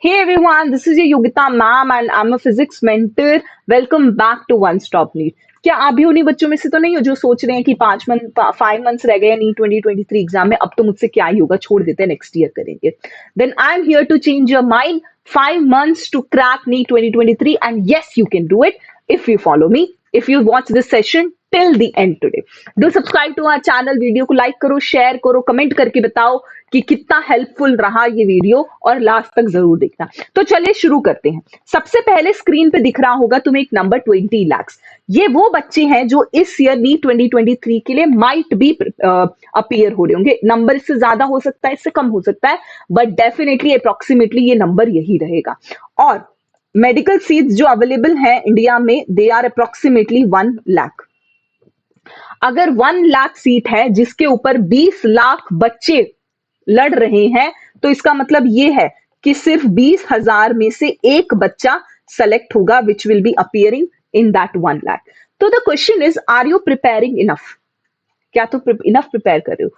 Hey everyone, this is your Yogita ma'am and I'm a physics mentor. Welcome back to One Stop Neat. क्या आप भी उन्हीं बच्चों में से तो नहीं हो जो सोच रहे हैं कि 5 मंथ्स रह गए नीट 2023 एग्जाम में, अब तो मुझसे क्या ही होगा, छोड़ देते हैं, नेक्स्ट ईयर करेंगे. Then I am here to change your mind. 5 months to crack NEET 2023 and yes, you can do it if you follow me, if you watch this session till the end today. Do subscribe to our channel. Video को like करो, share करो, comment करके बताओ कि कितना helpful रहा ये video और लास्ट तक जरूर देखना. तो चलिए शुरू करते हैं. सबसे पहले स्क्रीन पे दिख रहा होगा तुम्हें एक नंबर 20 lakhs. ये वो बच्चे हैं जो इस ईयर नीट 2023 के लिए माइट बी अपीयर हो रहे होंगे. नंबर इससे ज्यादा हो सकता है, इससे कम हो सकता है, बट डेफिनेटली अप्रोक्सीमेटली ये नंबर यही रहेगा. और मेडिकल सीट्स जो अवेलेबल हैं इंडिया में, दे आर अप्रोक्सीमेटली 1 लाख. अगर 1 लाख सीट है जिसके ऊपर 20 लाख बच्चे लड़ रहे हैं, तो इसका मतलब ये है कि सिर्फ 20,000 में से एक बच्चा सेलेक्ट होगा which will be appearing in that 1 lakh. तो the question is, are you preparing enough? क्या तो इनफ प्रिपेयर कर रहे हो?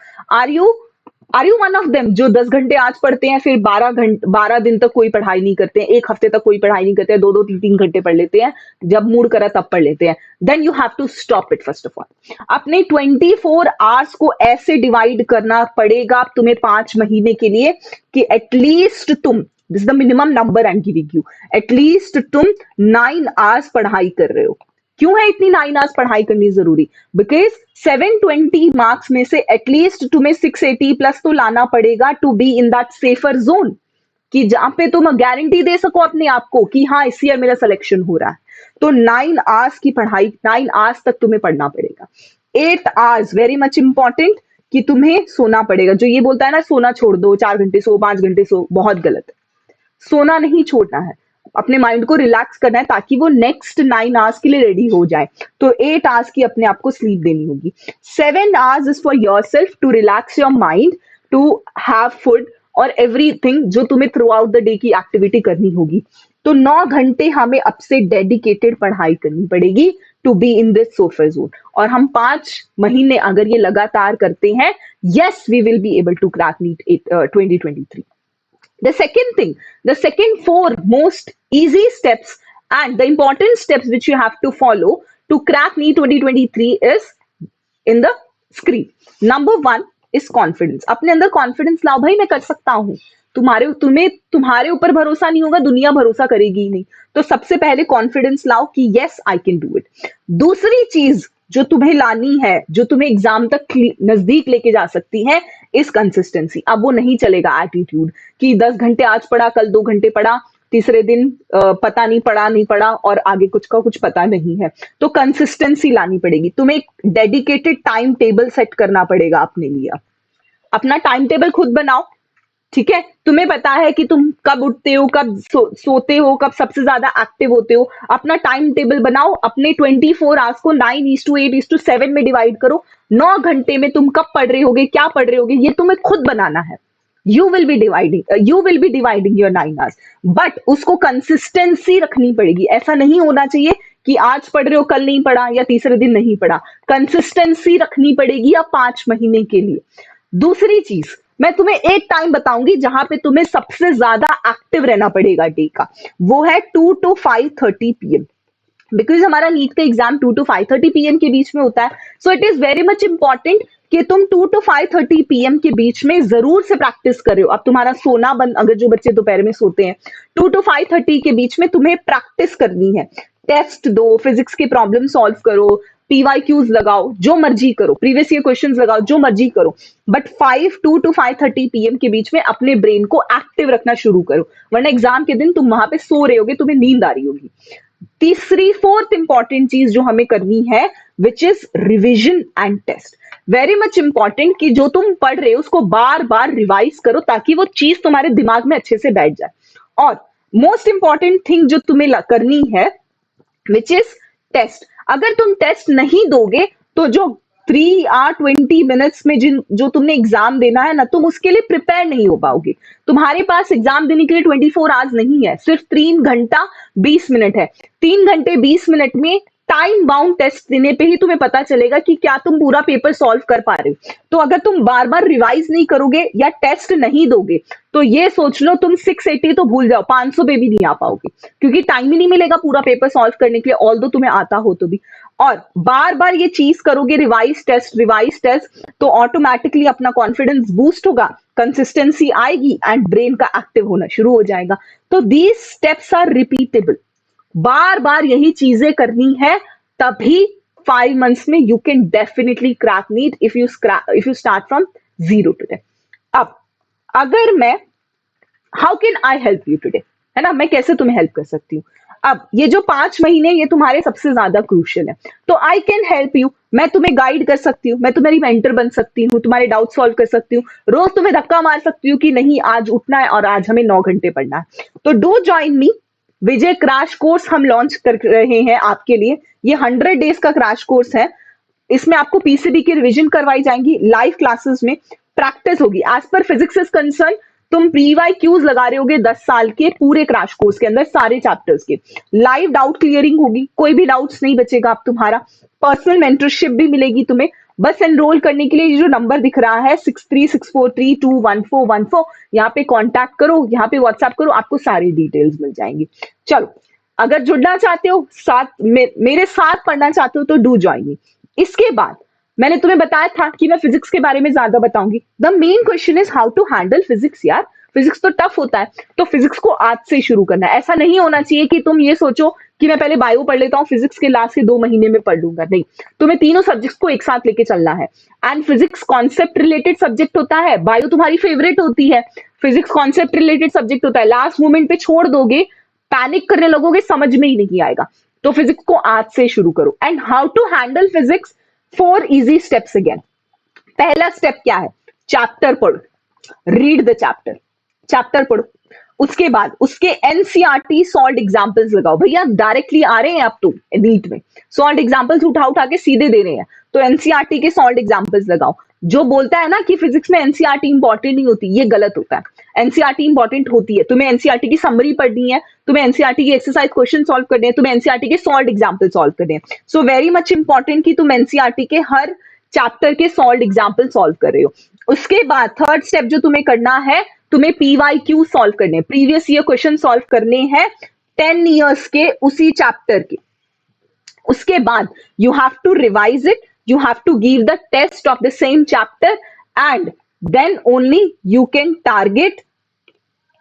Are you one of them जो 10 घंटे आज पढ़ते हैं, फिर 12 दिन तक कोई पढ़ाई नहीं करते हैं, एक हफ्ते तक कोई पढ़ाई नहीं करते हैं, 2-3 घंटे पढ़ लेते हैं, जब मूड करा तब पढ़ लेते हैं? Then you have to stop it. First of all अपने 24 आवर्स को ऐसे डिवाइड करना पड़ेगा तुम्हें 5 महीने के लिए कि एटलीस्ट तुम, this is the minimum number I am giving you, at least तुम 9 आवर्स पढ़ाई कर रहे हो. क्यों है इतनी 9 आवर्स पढ़ाई करनी जरूरी? बिकॉज 720 मार्क्स में से एटलीस्ट तुम्हें 680 प्लस तो लाना पड़ेगा to be in that safer zone, कि जहां पे तुम गारंटी दे सको अपने आप को कि हाँ इस ईयर मेरा सिलेक्शन हो रहा है. तो 9 आवर्स की पढ़ाई, 9 आवर्स तक तुम्हें पढ़ना पड़ेगा. 8 आवर्स वेरी मच इंपॉर्टेंट कि तुम्हें सोना पड़ेगा. जो ये बोलता है ना सोना छोड़ दो, 4 घंटे सो, 5 घंटे सो, बहुत गलत है. सोना नहीं छोड़ना है, अपने माइंड को रिलैक्स करना है ताकि वो नेक्स्ट 9 आवर्स के लिए रेडी हो जाए. तो 8 आवर्स की अपने आप को स्लीप देनी होगी. 7 hours is for your self to relax your mind, to have food और एवरीथिंग जो तुम्हें थ्रू आउट द डे की एक्टिविटी करनी होगी. तो 9 घंटे हमें अब से डेडिकेटेड पढ़ाई करनी पड़ेगी to be in this safer zone. और हम 5 महीने अगर ये लगातार करते हैं, yes we will be able to crack NEET 2023. The second thing, the second 4 most easy steps and the important steps which you have to follow to crack NEET 2023 is in the screen. Number 1 is confidence. अपने अंदर confidence लाओ, भाई मैं कर सकता हूँ. तुम्हारे ऊपर भरोसा नहीं होगा, दुनिया भरोसा करेगी ही नहीं. तो सबसे पहले कॉन्फिडेंस लाओ कि yes I can do it. दूसरी चीज जो तुम्हें लानी है, जो तुम्हें एग्जाम तक नजदीक लेके जा सकती है, इस कंसिस्टेंसी. अब वो नहीं चलेगा एटीट्यूड कि 10 घंटे आज पढ़ा, कल 2 घंटे पढ़ा, तीसरे दिन पता नहीं पढ़ा और आगे कुछ का कुछ पता नहीं है. तो कंसिस्टेंसी लानी पड़ेगी. तुम्हें एक डेडिकेटेड टाइम टेबल सेट करना पड़ेगा अपने लिए. अपना टाइम टेबल खुद बनाओ, ठीक है? तुम्हें पता है कि तुम कब उठते हो, कब सोते हो, कब सबसे ज्यादा एक्टिव होते हो. अपना टाइम टेबल बनाओ. अपने 24 आवर्स को 9:8:7 में डिवाइड करो. 9 घंटे में तुम कब पढ़ रहे होगे, क्या पढ़ रहे होगे, ये तुम्हें खुद बनाना है. You will be dividing your 9 hours, but उसको कंसिस्टेंसी रखनी पड़ेगी. ऐसा नहीं होना चाहिए कि आज पढ़ रहे हो, कल नहीं पढ़ा, या तीसरे दिन नहीं पढ़ा. कंसिस्टेंसी रखनी पड़ेगी या 5 महीने के लिए. दूसरी चीज, मैं तुम्हें एक टाइम बताऊंगी जहां पे तुम्हें सबसे ज्यादा एक्टिव रहना पड़ेगा डे का. वो है 2 to 5:30 PM. बिकॉज हमारा नीट का एग्जाम 2 to 5:30 PM के बीच में होता है. सो it is very much important कि तुम 2 to 5:30 PM के बीच में जरूर से प्रैक्टिस करो. अब तुम्हारा सोना बंद, अगर जो बच्चे दोपहर में सोते हैं, 2 to 5:30 के बीच में तुम्हें प्रैक्टिस करनी है. टेस्ट दो, फिजिक्स के प्रॉब्लम सॉल्व करो, PYQs लगाओ, जो मर्जी करो, प्रीवियस ईयर क्वेश्चंस लगाओ, जो मर्जी करो, बट 2 to 5:30 PM के बीच में अपने ब्रेन को एक्टिव रखना शुरू करो. वरना एग्जाम के दिन तुम वहां पे सो रहे होगे, तुम्हें नींद आ रही होगी. तीसरी 4th इंपॉर्टेंट चीज जो हमें करनी है, which is revision and test. Very much important कि जो तुम पढ़ रहे हो उसको बार बार रिवाइज करो ताकि वो चीज तुम्हारे दिमाग में अच्छे से बैठ जाए. और मोस्ट इंपॉर्टेंट थिंग जो तुम्हें करनी है, विच इज टेस्ट. अगर तुम टेस्ट नहीं दोगे तो जो 3 hour 20 minutes में जो तुमने एग्जाम देना है ना, तुम उसके लिए प्रिपेयर नहीं हो पाओगे. तुम्हारे पास एग्जाम देने के लिए 24 आवर्स नहीं है, सिर्फ 3 घंटा 20 मिनट है. 3 घंटे 20 मिनट में टाइम बाउंड टेस्ट देने पे ही तुम्हें पता चलेगा कि क्या तुम पूरा पेपर सॉल्व कर पा रहे हो। तो अगर तुम बार बार रिवाइज नहीं करोगे या टेस्ट नहीं दोगे तो ये सोच लो तुम 680 तो भूल जाओ, 500 पे भी नहीं आ पाओगे, क्योंकि टाइम ही नहीं मिलेगा पूरा पेपर सॉल्व करने के लिए, ऑल दो तुम्हें आता हो तो भी। और बार बार ये चीज करोगे, रिवाइज टेस्ट, तो ऑटोमेटिकली अपना कॉन्फिडेंस बूस्ट होगा, कंसिस्टेंसी आएगी एंड ब्रेन का एक्टिव होना शुरू हो जाएगा। तो दीज स्टेप्स आर रिपीटेबल, बार बार यही चीजें करनी है, तभी 5 मंथ्स में you can definitely crack NEET if you start from 0 to 10। अब अगर मैं, how can I help you today, है ना, मैं कैसे तुम्हें हेल्प कर सकती हूँ। अब ये जो 5 महीने ये तुम्हारे सबसे ज्यादा क्रूशियल है, तो आई कैन हेल्प यू, मैं तुम्हें गाइड कर सकती हूँ, मैं तुम्हारी मेंटर बन सकती हूँ, तुम्हारे डाउट सॉल्व कर सकती हूँ, रोज तुम्हें धक्का मार सकती हूँ कि नहीं आज उठना है और आज हमें 9 घंटे पढ़ना है। तो do join me, Vijay crash course हम लॉन्च कर रहे हैं आपके लिए। ये 100 डेज का क्रैश कोर्स है, इसमें आपको पीसीबी की रिवीजन करवाई जाएंगी, लाइव क्लासेस में प्रैक्टिस होगी। एज पर फिजिक्स इज कंसर्न, तुम प्रीवाई क्यूज लगा रहे होगे 10 साल के पूरे क्रैश कोर्स के अंदर, सारे चैप्टर्स के लाइव डाउट क्लियरिंग होगी, कोई भी डाउट्स नहीं बचेगा अब तुम्हारा। पर्सनल मेंटरशिप भी मिलेगी तुम्हें। बस एनरोल करने के लिए ये जो नंबर दिख रहा है 6364321414, यहाँ पे कांटेक्ट करो, यहाँ पे व्हाट्सएप करो, आपको सारी डिटेल्स मिल जाएंगी। चलो, अगर जुड़ना चाहते हो साथ मेरे साथ पढ़ना चाहते हो तो डू ज्वाइन मी। इसके बाद मैंने तुम्हें बताया था कि मैं फिजिक्स के बारे में ज्यादा बताऊंगी। The main question is how to handle physics. यार फिजिक्स तो टफ होता है, तो फिजिक्स को आज से शुरू करना है। ऐसा नहीं होना चाहिए कि तुम ये सोचो कि मैं पहले बायो पढ़ लेता हूँ, फिजिक्स के लास्ट के 2 महीने में पढ़ लूंगा। नहीं, तुम्हें तीनों सब्जेक्ट्स को एक साथ लेके चलना है। And physics concept related subject होता है, बायो तुम्हारी फेवरेट होती है, फिजिक्स कॉन्सेप्ट रिलेटेड सब्जेक्ट होता है। लास्ट मोमेंट पे छोड़ दोगे, पैनिक करने लगोगे, समझ में ही नहीं आएगा। तो फिजिक्स को आज से शुरू करो। And how to handle physics, 4 easy steps again. पहला स्टेप क्या है, चैप्टर पढ़ो, रीड द चैप्टर, चैप्टर पढ़ो। उसके बाद उसके एनसीईआरटी सॉल्व्ड एग्जांपल्स लगाओ। भैया डायरेक्टली आ रहे हैं अब तो नीट में, सॉल्व्ड एग्जांपल्स उठा उठा के सीधे दे रहे हैं, तो एनसीईआरटी के सॉल्व्ड एग्जांपल्स लगाओ। जो बोलता है ना कि फिजिक्स में एनसीईआरटी इंपॉर्टेंट नहीं होती, ये गलत होता है। एनसीईआरटी इंपॉर्टेंट होती है। तुम्हें एनसीईआरटी की समरी पढ़नी है, तुम्हें एनसीईआरटी की एक्सरसाइज क्वेश्चन सॉल्व करने हैं, तुम्हें एनसीईआरटी के सॉल्व्ड एग्जांपल सॉल्व करने हैं। सो वेरी मच इंपॉर्टेंट कि तुम एनसीईआरटी के हर चैप्टर के सॉल्व्ड एग्जांपल सॉल्व कर रहे हो। उसके बाद थर्ड स्टेप जो तुम्हें करना है, तुम्हें पीवाईक्यू सॉल्व करने, प्रीवियस ईयर क्वेश्चन सॉल्व करने हैं 10 इयर्स के उसी चैप्टर के। उसके बाद you have to revise it, you have to give the test of the same chapter, and then only you can target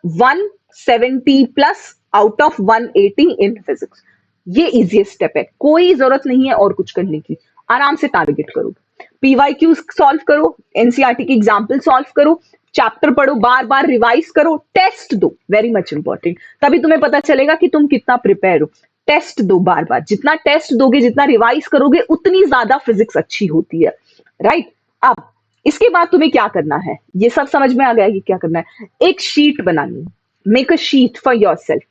170 plus out of 180 in physics। ये easiest step है, कोई जरूरत नहीं है और कुछ करने की, आराम से टारगेट करो। पीवाईक्यू सॉल्व करो, एनसीईआरटी की एग्जाम्पल सॉल्व करो, चैप्टर पढ़ो, बार बार रिवाइज करो, टेस्ट दो, वेरी मच इंपॉर्टेंट। तभी तुम्हें पता चलेगा कि तुम कितना प्रिपेयर हो। टेस्ट दो बार बार, जितना टेस्ट दोगे, जितना रिवाइज करोगे, उतनी ज्यादा फिजिक्स अच्छी होती है, राइट। अब इसके बाद तुम्हें क्या करना है, ये सब समझ में आ गया कि क्या करना है। एक शीट बनानी है, make a sheet for yourself,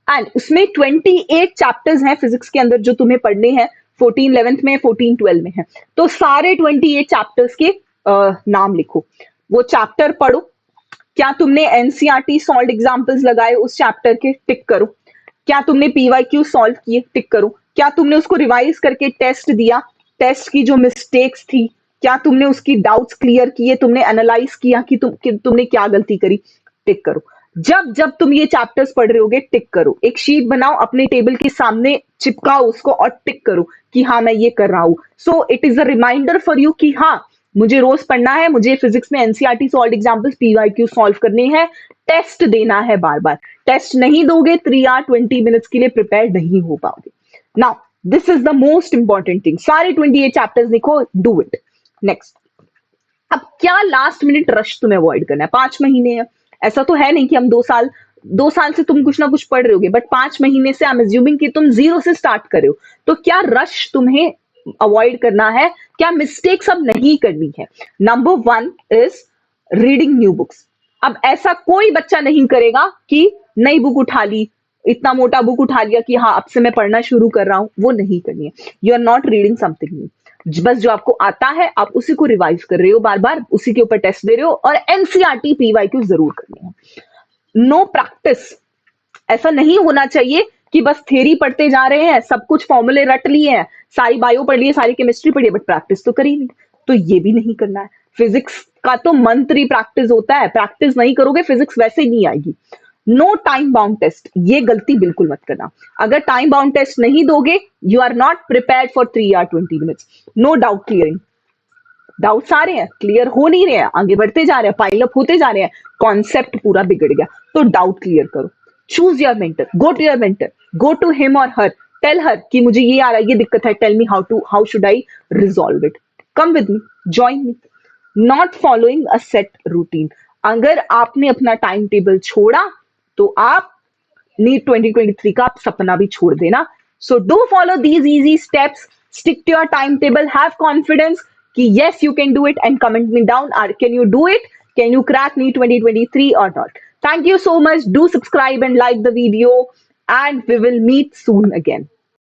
and उसमें 28 चैप्टर्स हैं फिजिक्स के अंदर जो तुम्हें पढ़ने हैं। 14 11th में, 14 12 में है, तो सारे 28 चैप्टर्स के नाम लिखो, वो चैप्टर पढ़ो। क्या तुमने एनसीईआरटी सॉल्व्ड एग्जांपल्स लगाए उस चैप्टर के, टिक करो। क्या तुमने पीवाईक्यू सॉल्व किए, टिक करो। क्या तुमने उसको रिवाइज करके टेस्ट दिया, टेस्ट की जो मिस्टेक्स थी, क्या तुमने उसकी डाउट्स क्लियर किए, तुमने एनालाइज किया कि तुमने क्या गलती करी, टिक करो। जब जब तुम ये चैप्टर्स पढ़ रहे होगे, टिक करो। एक शीट बनाओ, अपने टेबल के सामने चिपकाओ उसको और टिक करो कि हाँ मैं ये कर रहा हूं। So it is a reminder for you कि हाँ मुझे रोज पढ़ना है, मुझे फिजिक्स में NCERT solved examples PYQ solve करने हैं, टेस्ट देना है बार बार। टेस्ट नहीं दोगे 3 hour 20 minutes के लिए प्रिपेयर नहीं हो पाओगे। Now this is the most important thing, सारे 28 चैप्टर्स लिखो, डू इट। नेक्स्ट, अब क्या लास्ट मिनट रश तुम्हें अवॉइड करना है। 5 महीने है, ऐसा तो है नहीं कि हम 2 साल से तुम कुछ ना कुछ पढ़ रहे होगे, बट 5 महीने से आई एम अज्यूमिंग कि तुम 0 से स्टार्ट कर रहे हो, तो क्या रश तुम्हें अवॉइड करना है, क्या मिस्टेक्स अब नहीं करनी है। Number 1 is reading new books. अब ऐसा कोई बच्चा नहीं करेगा कि नई बुक उठा ली, इतना मोटा बुक उठा लिया कि हाँ अब से मैं पढ़ना शुरू कर रहा हूं, वो नहीं करनी है। You are not reading something new, बस जो आपको आता है आप उसी को रिवाइज कर रहे हो, बार बार उसी के ऊपर टेस्ट दे रहे हो, और एनसीईआरटी पीवाईक्यू जरूर करनी है। नो प्रैक्टिस, ऐसा नहीं होना चाहिए कि बस थ्योरी पढ़ते जा रहे हैं, सब कुछ फॉर्मूले रट लिए हैं, सारी बायो पढ़ लिए, सारी केमिस्ट्री पढ़ी है, बट प्रैक्टिस तो करी नहीं। तो ये भी नहीं करना है। फिजिक्स का तो मंत्र ही प्रैक्टिस होता है, प्रैक्टिस नहीं करोगे फिजिक्स वैसे ही नहीं आएगी। नो टाइम बाउंड टेस्ट, ये गलती बिल्कुल मत करना। अगर टाइम बाउंड टेस्ट नहीं दोगे, you are not prepared for 3 hour 20 minutes। No doubt clearing, doubts आ रहे हैं, क्लियर हो नहीं रहे हैं, आगे बढ़ते जा रहे हैं, पाइल अप होते जा रहे हैं, कॉन्सेप्ट पूरा बिगड़ गया, तो डाउट क्लियर करो। Choose your mentor, go to your mentor, go to him और हर, टेल हर कि मुझे ये आ रहा है, ये दिक्कत है, tell me how should I resolve it, come with me, join me. Not following a set routine, अगर आपने अपना टाइम टेबल छोड़ा तो आप नीट 2023 का आप सपना भी छोड़ देना। So do follow these easy steps, stick to your time table, have confidence कि yes you can do it, and comment me down, can you do it, can you crack NEET 2023 or not? Thank you so much. Do subscribe and like the video, and we will meet soon again.